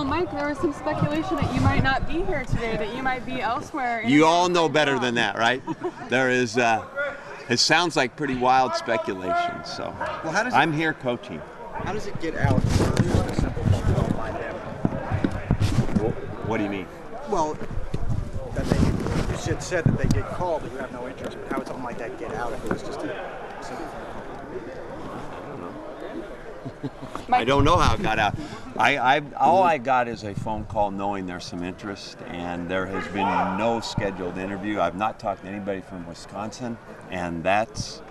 Well, Mike, there was some speculation that you might not be here today, that you might be elsewhere. You all know better than that, right? There is, it sounds like pretty wild speculation. So well, I'm here coaching. How does it get out? A simple phone call by them. What do you mean? Well, that you said that they get called, but you have no interest. How would something like that get out if it was just a simple phone call? I don't know how it got out. All I got is a phone call knowing there's some interest, and there has been no scheduled interview. I've not talked to anybody from Wisconsin, and that's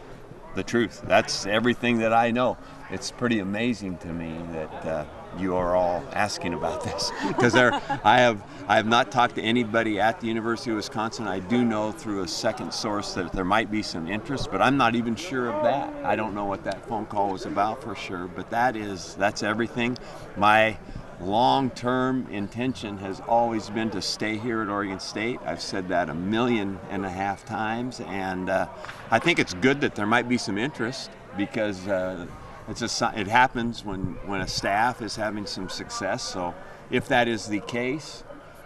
the truth. That's everything that I know. It's pretty amazing to me that you are all asking about this, because I have not talked to anybody at the University of Wisconsin. I do know through a second source that there might be some interest, but I'm not even sure of that. I don't know what that phone call was about for sure, but that's everything. My long-term intention has always been to stay here at Oregon State. I've said that 1.5 million times, and I think it's good that there might be some interest, because it happens when a staff is having some success. So if that is the case,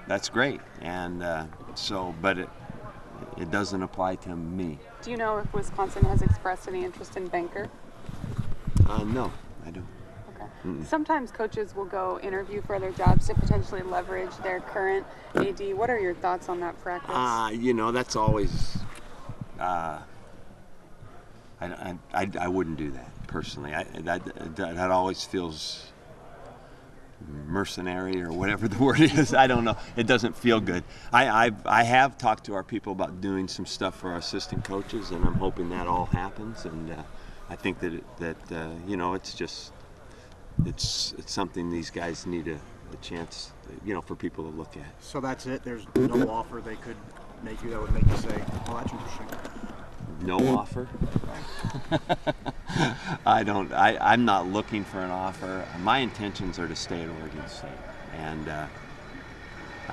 that's great. And but it doesn't apply to me. Do you know if Wisconsin has expressed any interest in banker? No, I don't. Okay. Sometimes coaches will go interview for other jobs to potentially leverage their current AD. What are your thoughts on that practice? That's always. I wouldn't do that personally. That always feels mercenary, or whatever the word is. I don't know. It doesn't feel good. I have talked to our people about doing some stuff for our assistant coaches, and I'm hoping that all happens. And I think that it's something these guys need a chance, for people to look at. So that's it. There's no offer they could make you that would make you say, "Oh, that's interesting." No offer? I'm not looking for an offer. My intentions are to stay at Oregon State, and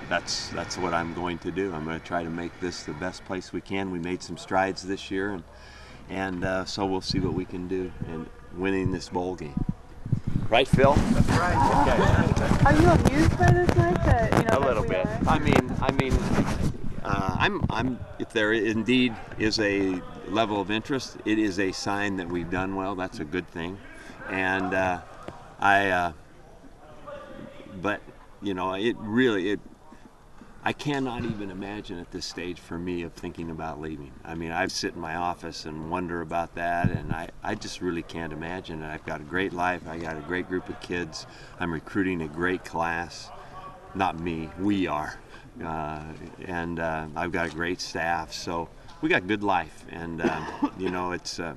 that's what I'm going to do. I'm going to try to make this the best place we can. We made some strides this year, and so we'll see what we can do in winning this bowl game. Right, Phil? That's right. Okay. Are you amused by this, Mike? A little bit. I'm. If there indeed is a level of interest, it is a sign that we've done well. That's a good thing, and but I cannot even imagine at this stage for me of thinking about leaving. I mean, I sit in my office and wonder about that, and I just really can't imagine it. I've got a great life. I got a great group of kids. I'm recruiting a great class. Not me, we are. And I've got a great staff, so we got a good life. And it's a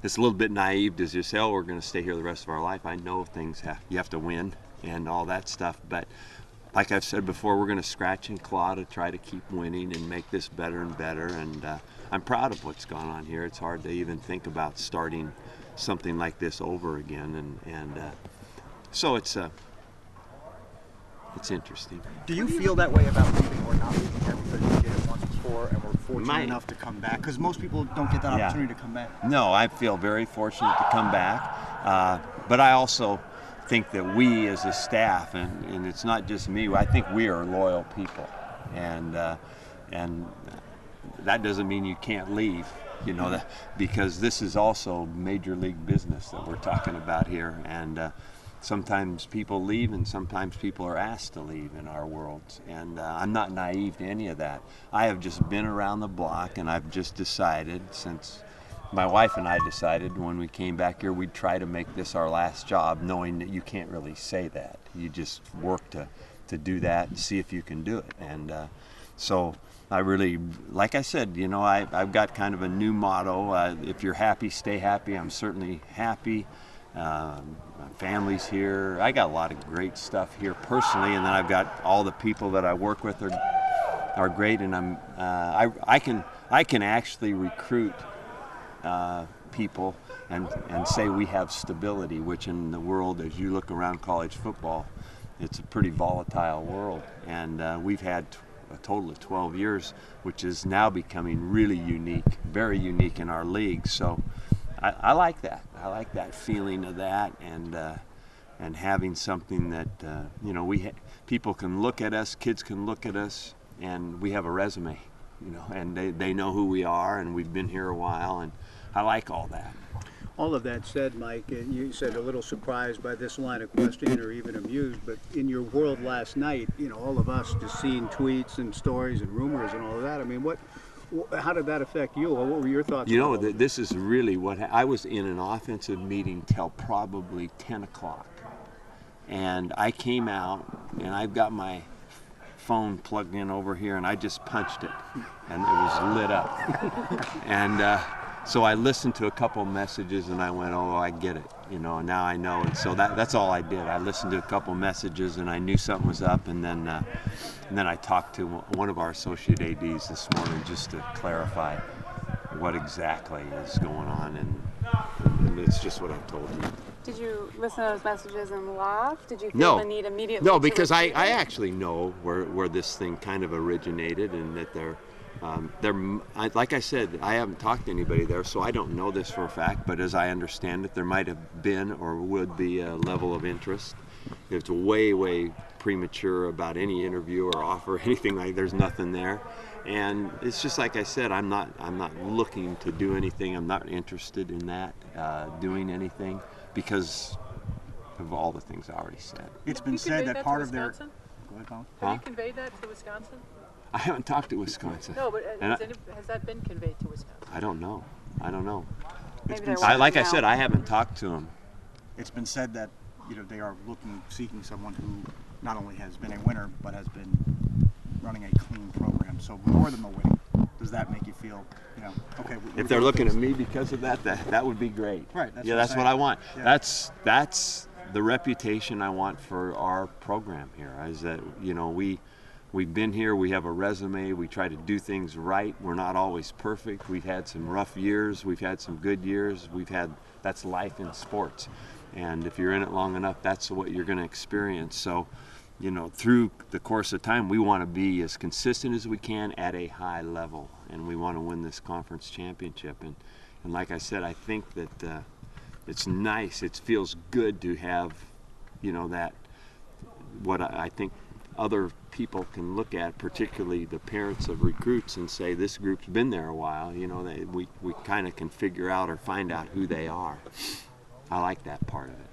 little bit naive to just say, "Oh, we're going to stay here the rest of our life." I know you have to win and all that stuff, but like I've said before, we're going to scratch and claw to try to keep winning and make this better and better. And I'm proud of what's gone on here. It's hard to even think about starting something like this over again, and so it's interesting. Do you feel that way about leaving or not leaving here because you did it once before and were fortunate enough to come back? Because most people don't get that opportunity to come back. No, I feel very fortunate to come back, but I also think that we as a staff, and it's not just me, I think we are loyal people, and that doesn't mean you can't leave, because this is also major league business that we're talking about here, and sometimes people leave and sometimes people are asked to leave in our world, and I'm not naive to any of that. I have just been around the block, and I've just decided, since my wife and I decided when we came back here, we'd try to make this our last job, knowing that you can't really say that. You just work to do that and see if you can do it. And so I really, like I said, I've got kind of a new motto. If you're happy, stay happy. I'm certainly happy. My family's here. I got a lot of great stuff here personally, and then I've got all the people that I work with are great, and I can actually recruit people and say we have stability, which in the world, as you look around college football, it's a pretty volatile world, and we've had a total of 12 years, which is now becoming really unique, very unique in our league. So I like that. I like that feeling of that, and and having something that you know, people can look at us, kids can look at us, and we have a resume, you know, and they know who we are, and we've been here a while, and I like all that. All of that said, Mike, you said a little surprised by this line of questioning or even amused, but in your world last night, you know, all of us just seeing tweets and stories and rumors and all of that. I mean, how did that affect you? What were your thoughts? You know, this is really what I was in an offensive meeting till probably 10 o'clock. And I came out, and I've got my phone plugged in over here, and I just punched it, and it was lit up. And so I listened to a couple messages, and I went, oh, I get it, you know, and now I know. And so that's all I did. I listened to a couple messages, and I knew something was up, and then I talked to one of our associate ADs this morning just to clarify what exactly is going on, and it's just what I told you. Did you listen to those messages and laugh? Did you feel the need immediately? No, because I actually know where this thing kind of originated, and that like I said, I haven't talked to anybody there, so I don't know this for a fact, but as I understand it, there might have been or would be a level of interest. It's way premature about any interview or offer, anything like. There's nothing there, and it's just like I said, I'm not looking to do anything. I'm not interested in that, doing anything, because of all the things I already said. It's been said that part of their. Go ahead, Colin. Have you conveyed that to Wisconsin? I haven't talked to Wisconsin. No, but has that been conveyed to Wisconsin? I don't know. Maybe they're Like I watching said, now. I haven't talked to them. It's been said that, you know, they are seeking someone who not only has been a winner, but has been running a clean program. So more than the winning, does that make you feel, you know, okay? If they're looking at me because of that would be great. Right. That's what I want. Yeah. That's the reputation I want for our program here. Is that, you know, we've been here. We have a resume. We try to do things right. We're not always perfect. We've had some rough years. We've had some good years. That's life in sports. And if you're in it long enough, that's what you're going to experience. So, you know, through the course of time, we want to be as consistent as we can at a high level, and we want to win this conference championship. And like I said, I think that it's nice. It feels good to have, you know, that what I think other people can look at, particularly the parents of recruits, and say this group's been there a while. You know, we kind of can figure out or find out who they are. I like that part of it.